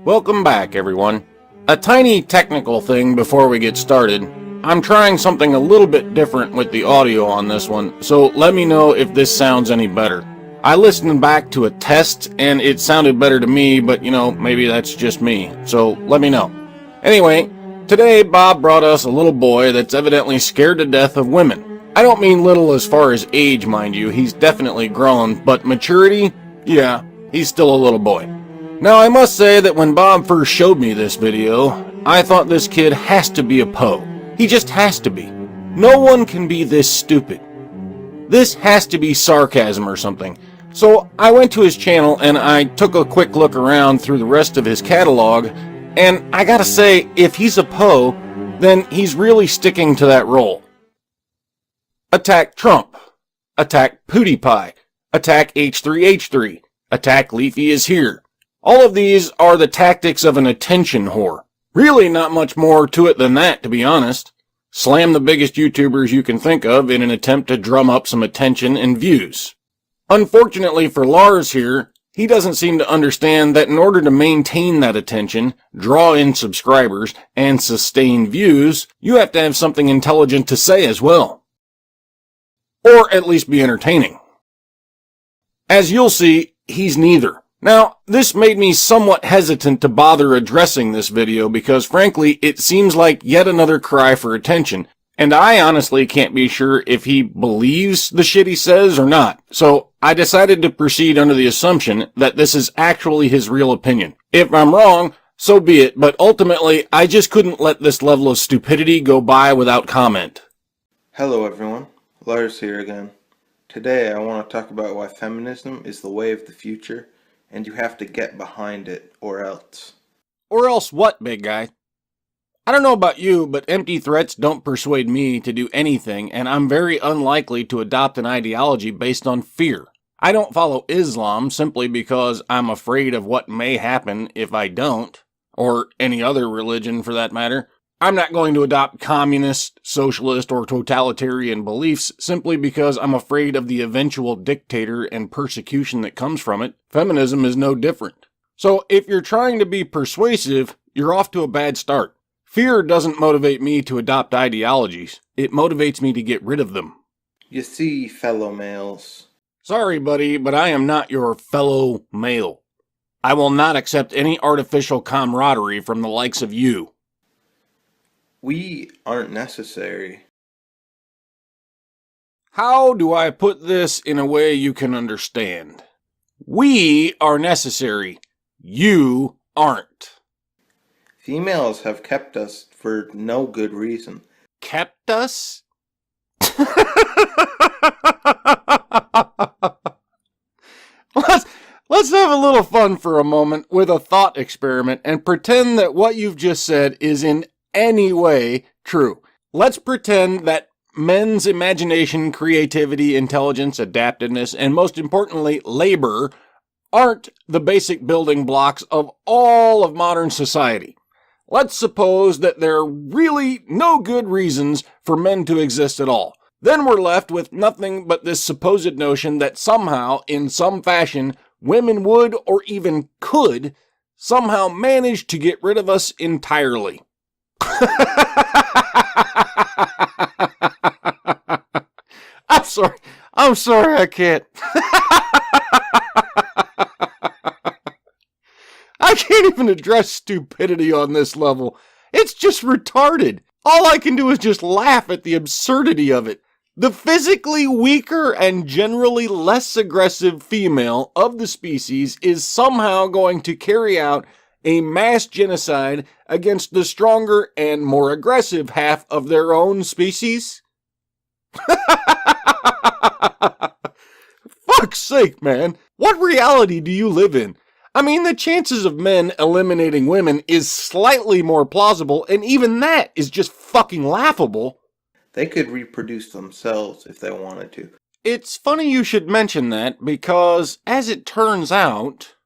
Welcome back, everyone. A tiny technical thing before we get started. I'm trying something a little bit different with the audio on this one, so let me know if this sounds any better. I listened back to a test and it sounded better to me, but maybe that's just me, so let me know. Anyway, today Bob brought us a little boy that's evidently scared to death of women. I don't mean little as far as age, mind you, he's definitely grown, but maturity? Yeah, he's still a little boy. Now I must say that when Bob first showed me this video, I thought this kid has to be a Poe. He just has to be. No one can be this stupid. This has to be sarcasm or something. So I went to his channel and I took a quick look around through the rest of his catalog, and I gotta say, if he's a Poe, then he's really sticking to that role. Attack Trump. Attack PewDiePie. Attack H3H3. Attack Leafy is here. All of these are the tactics of an attention whore. Really not much more to it than that, to be honest. Slam the biggest YouTubers you can think of in an attempt to drum up some attention and views. Unfortunately for Lars here, he doesn't seem to understand that in order to maintain that attention, draw in subscribers, and sustain views, you have to have something intelligent to say as well. Or at least be entertaining. As you'll see, he's neither. Now, this made me somewhat hesitant to bother addressing this video because frankly, it seems like yet another cry for attention, and I honestly can't be sure if he believes the shit he says or not, so I decided to proceed under the assumption that this is actually his real opinion. If I'm wrong, so be it, but ultimately, I just couldn't let this level of stupidity go by without comment. Hello everyone, Lars here again. Today I want to talk about why feminism is the way of the future, and you have to get behind it, or else. Or else what, big guy? I don't know about you, but empty threats don't persuade me to do anything, and I'm very unlikely to adopt an ideology based on fear. I don't follow Islam simply because I'm afraid of what may happen if I don't, or any other religion for that matter. I'm not going to adopt communist, socialist, or totalitarian beliefs simply because I'm afraid of the eventual dictator and persecution that comes from it. Feminism is no different. So if you're trying to be persuasive, you're off to a bad start. Fear doesn't motivate me to adopt ideologies. It motivates me to get rid of them. You see, fellow males. Sorry, buddy, but I am not your fellow male. I will not accept any artificial camaraderie from the likes of you. We aren't necessary. How do I put this in a way you can understand? We are necessary. You aren't. Females have kept us for no good reason. Kept us? Let's have a little fun for a moment with a thought experiment and pretend that what you've just said is in any way true. Let's pretend that men's imagination, creativity, intelligence, adaptiveness, and most importantly, labor aren't the basic building blocks of all of modern society. Let's suppose that there are really no good reasons for men to exist at all. Then we're left with nothing but this supposed notion that somehow, in some fashion, women would, or even could, somehow manage to get rid of us entirely. I'm sorry, I can't. I can't even address stupidity on this level. It's just retarded. All I can do is just laugh at the absurdity of it. The physically weaker and generally less aggressive female of the species is somehow going to carry out a mass genocide against the stronger and more aggressive half of their own species? Fuck's sake, man. What reality do you live in? I mean, the chances of men eliminating women is slightly more plausible, and even that is just fucking laughable. They could reproduce themselves if they wanted to. It's funny you should mention that, because, as it turns out,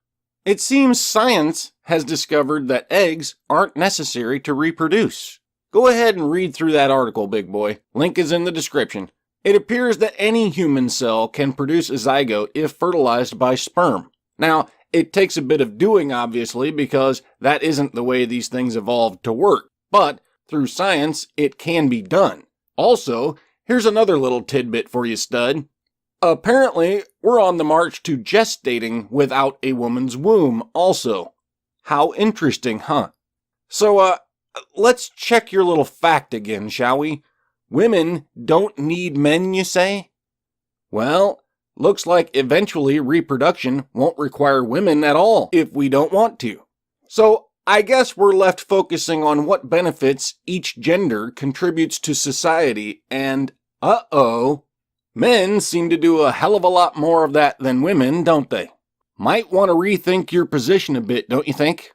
it seems science has discovered that eggs aren't necessary to reproduce. Go ahead and read through that article, big boy. Link is in the description. It appears that any human cell can produce a zygote if fertilized by sperm. Now, It takes a bit of doing, obviously, because that isn't the way these things evolved to work. But through science, it can be done. Also, here's another little tidbit for you, stud. Apparently, we're on the march to gestating without a woman's womb also. How interesting, huh? So, let's check your little fact again, shall we? Women don't need men, you say? Well, looks like eventually reproduction won't require women at all if we don't want to. So, I guess we're left focusing on what benefits each gender contributes to society, and men seem to do a hell of a lot more of that than women, don't they? Might want to rethink your position a bit, don't you think?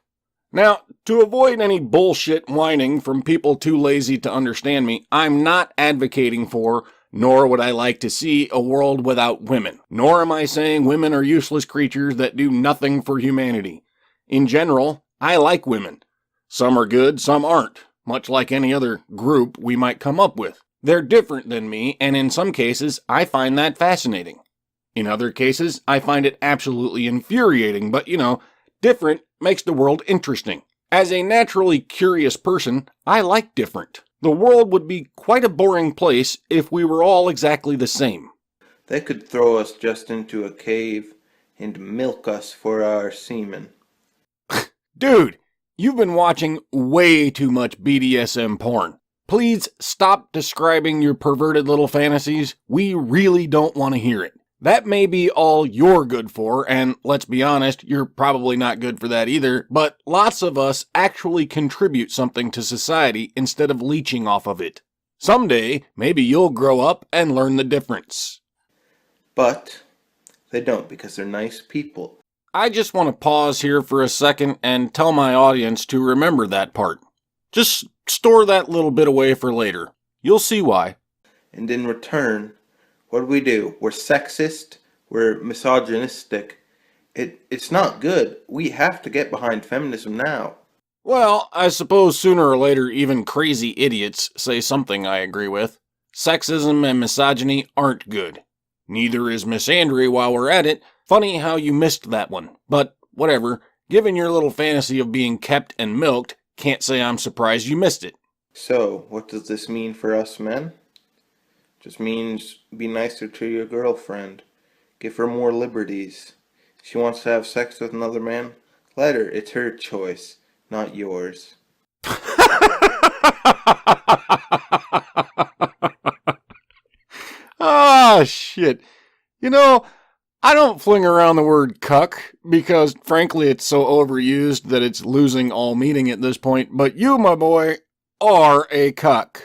Now, to avoid any bullshit whining from people too lazy to understand me, I'm not advocating for, nor would I like to see, a world without women. Nor am I saying women are useless creatures that do nothing for humanity. In general, I like women. Some are good, some aren't, much like any other group we might come up with. They're different than me, and in some cases, I find that fascinating. In other cases, I find it absolutely infuriating, but different makes the world interesting. As a naturally curious person, I like different. The world would be quite a boring place if we were all exactly the same. They could throw us just into a cave and milk us for our semen. Dude, you've been watching way too much BDSM porn. Please stop describing your perverted little fantasies. We really don't want to hear it. That may be all you're good for, and let's be honest, you're probably not good for that either, but lots of us actually contribute something to society instead of leeching off of it. Someday, maybe you'll grow up and learn the difference. But they don't, because they're nice people. I just want to pause here for a second and tell my audience to remember that part. Just store that little bit away for later. You'll see why. And in return, what do? We're sexist. We're misogynistic. It's not good. We have to get behind feminism now. Well, I suppose sooner or later even crazy idiots say something I agree with. Sexism and misogyny aren't good. Neither is misandry while we're at it. Funny how you missed that one. But whatever, given your little fantasy of being kept and milked, can't say I'm surprised you missed it. So, what does this mean for us men? Just means be nicer to your girlfriend. Give her more liberties. If she wants to have sex with another man, let her. It's her choice, not yours. Ah, shit. I don't fling around the word cuck because, frankly, it's so overused that it's losing all meaning at this point, but you, my boy, are a cuck.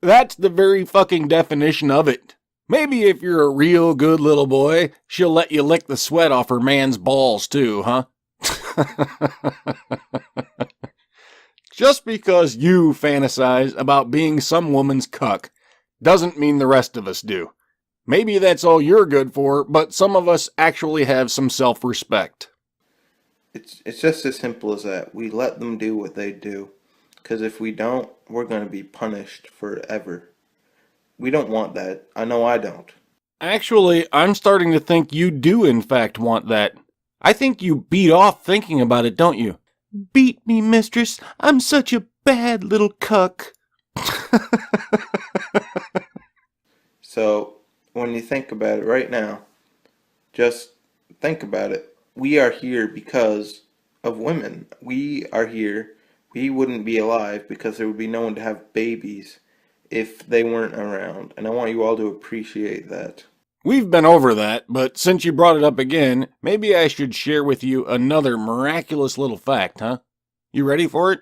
That's the very fucking definition of it. Maybe if you're a real good little boy, she'll let you lick the sweat off her man's balls too, huh? Just because you fantasize about being some woman's cuck doesn't mean the rest of us do. Maybe that's all you're good for, but some of us actually have some self-respect. It's just as simple as that. We let them do what they do. Because if we don't, we're going to be punished forever. We don't want that. I know I don't. Actually, I'm starting to think you do in fact want that. I think you beat off thinking about it, don't you? Beat me, mistress. I'm such a bad little cuck. So, when you think about it right now, just think about it. We are here because of women. We are here. We wouldn't be alive because there would be no one to have babies if they weren't around. And I want you all to appreciate that. We've been over that, but since you brought it up again, maybe I should share with you another miraculous little fact, huh? You ready for it?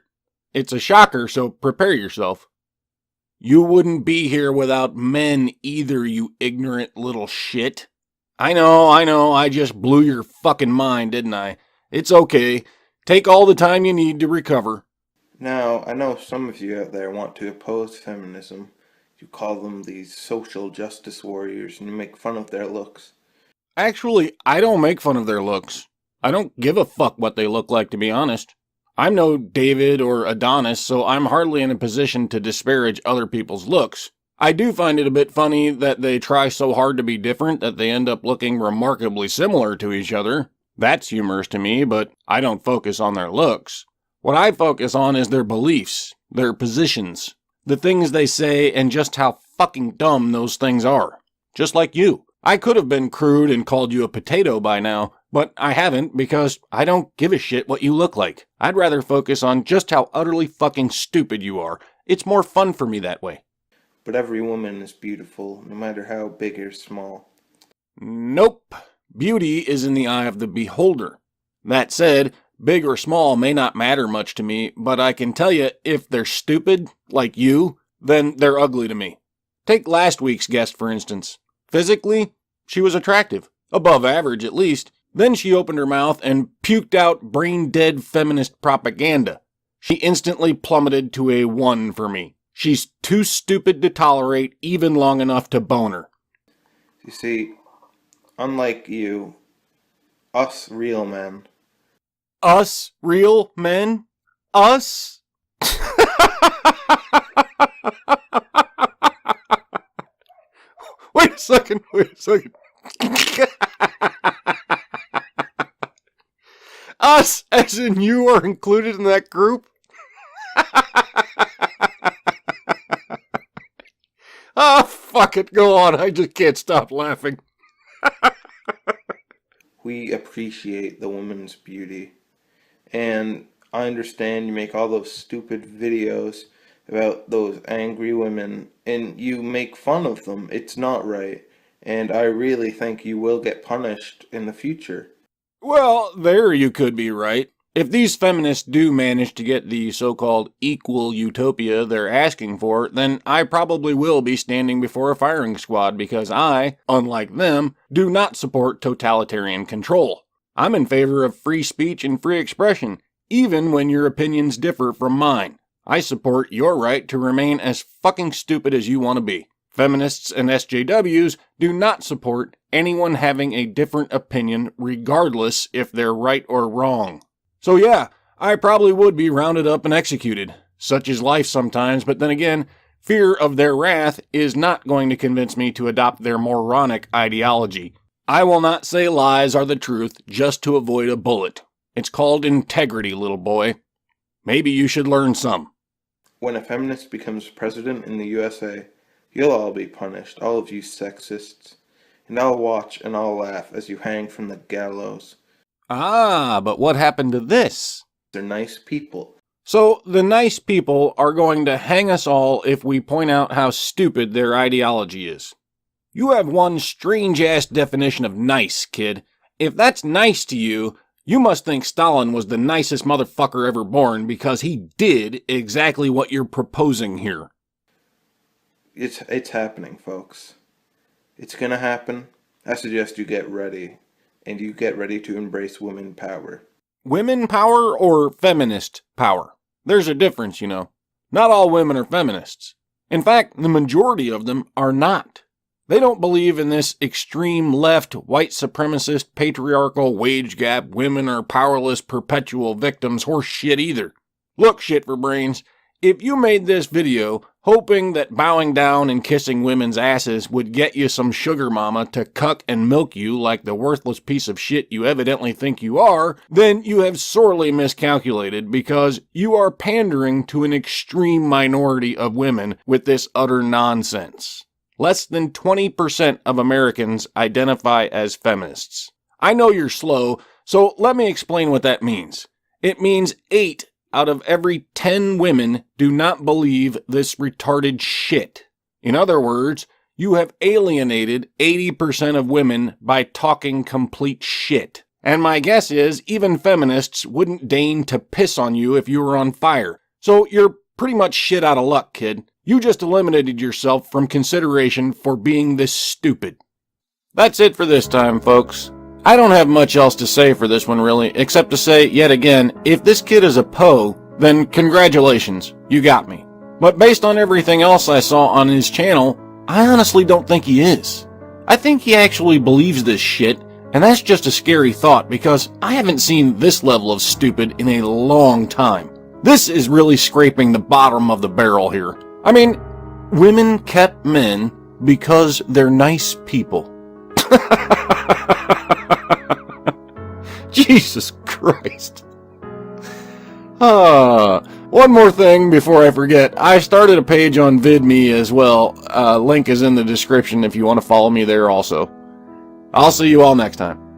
It's a shocker, so prepare yourself. You wouldn't be here without men either, you ignorant little shit. I know, I just blew your fucking mind, didn't I? It's okay. Take all the time you need to recover. Now, I know some of you out there want to oppose feminism. You call them these social justice warriors and you make fun of their looks. Actually, I don't make fun of their looks. I don't give a fuck what they look like, to be honest. I'm no David or Adonis, so I'm hardly in a position to disparage other people's looks. I do find it a bit funny that they try so hard to be different that they end up looking remarkably similar to each other. That's humorous to me, but I don't focus on their looks. What I focus on is their beliefs, their positions, the things they say, and just how fucking dumb those things are. Just like you. I could have been crude and called you a potato by now, but I haven't because I don't give a shit what you look like. I'd rather focus on just how utterly fucking stupid you are. It's more fun for me that way. But every woman is beautiful, no matter how big or small. Nope. Beauty is in the eye of the beholder. That said, big or small may not matter much to me, but I can tell you if they're stupid, like you, then they're ugly to me. Take last week's guest, for instance. Physically, she was attractive. Above average, at least. Then she opened her mouth and puked out brain-dead feminist propaganda. She instantly plummeted to a 1 for me. She's too stupid to tolerate even long enough to bone her. You see, unlike you, us real men. Us real men? Us? Wait a second. Us, as in you are included in that group? Oh, fuck it, go on. I just can't stop laughing. We appreciate the woman's beauty. And I understand you make all those stupid videos about those angry women, and you make fun of them. It's not right. And I really think you will get punished in the future. Well, there you could be right. If these feminists do manage to get the so-called equal utopia they're asking for, then I probably will be standing before a firing squad because I, unlike them, do not support totalitarian control. I'm in favor of free speech and free expression, even when your opinions differ from mine. I support your right to remain as fucking stupid as you want to be. Feminists and SJWs do not support anyone having a different opinion regardless if they're right or wrong. So yeah, I probably would be rounded up and executed. Such is life sometimes, but then again, fear of their wrath is not going to convince me to adopt their moronic ideology. I will not say lies are the truth just to avoid a bullet. It's called integrity, little boy. Maybe you should learn some. When a feminist becomes president in the USA, you'll all be punished, all of you sexists. And I'll watch and I'll laugh as you hang from the gallows. Ah, but what happened to this? They're nice people. So, the nice people are going to hang us all if we point out how stupid their ideology is. You have one strange-ass definition of nice, kid. If that's nice to you, you must think Stalin was the nicest motherfucker ever born because he did exactly what you're proposing here. It's happening, folks. It's gonna happen. I suggest you get ready. And you get ready to embrace women power. Women power or feminist power? There's a difference, you know. Not all women are feminists. In fact, the majority of them are not. They don't believe in this extreme left, white supremacist, patriarchal, wage gap, women are powerless, perpetual victims horse shit either. Look, shit for brains, if you made this video hoping that bowing down and kissing women's asses would get you some sugar mama to cuck and milk you like the worthless piece of shit you evidently think you are, then you have sorely miscalculated because you are pandering to an extreme minority of women with this utter nonsense. Less than 20% of Americans identify as feminists. I know you're slow, so let me explain what that means. It means 8 out of every 10 women do not believe this retarded shit. In other words, you have alienated 80% of women by talking complete shit. And my guess is even feminists wouldn't deign to piss on you if you were on fire. So you're pretty much shit out of luck, kid. You just eliminated yourself from consideration for being this stupid. That's it for this time, folks. I don't have much else to say for this one really, except to say, yet again, if this kid is a Poe, then congratulations, you got me. But based on everything else I saw on his channel, I honestly don't think he is. I think he actually believes this shit, and that's just a scary thought because I haven't seen this level of stupid in a long time. This is really scraping the bottom of the barrel here. I mean, women kept men because they're nice people. Jesus Christ. One more thing before I forget. I started a page on VidMe as well. Link is in the description if you want to follow me there also. I'll see you all next time.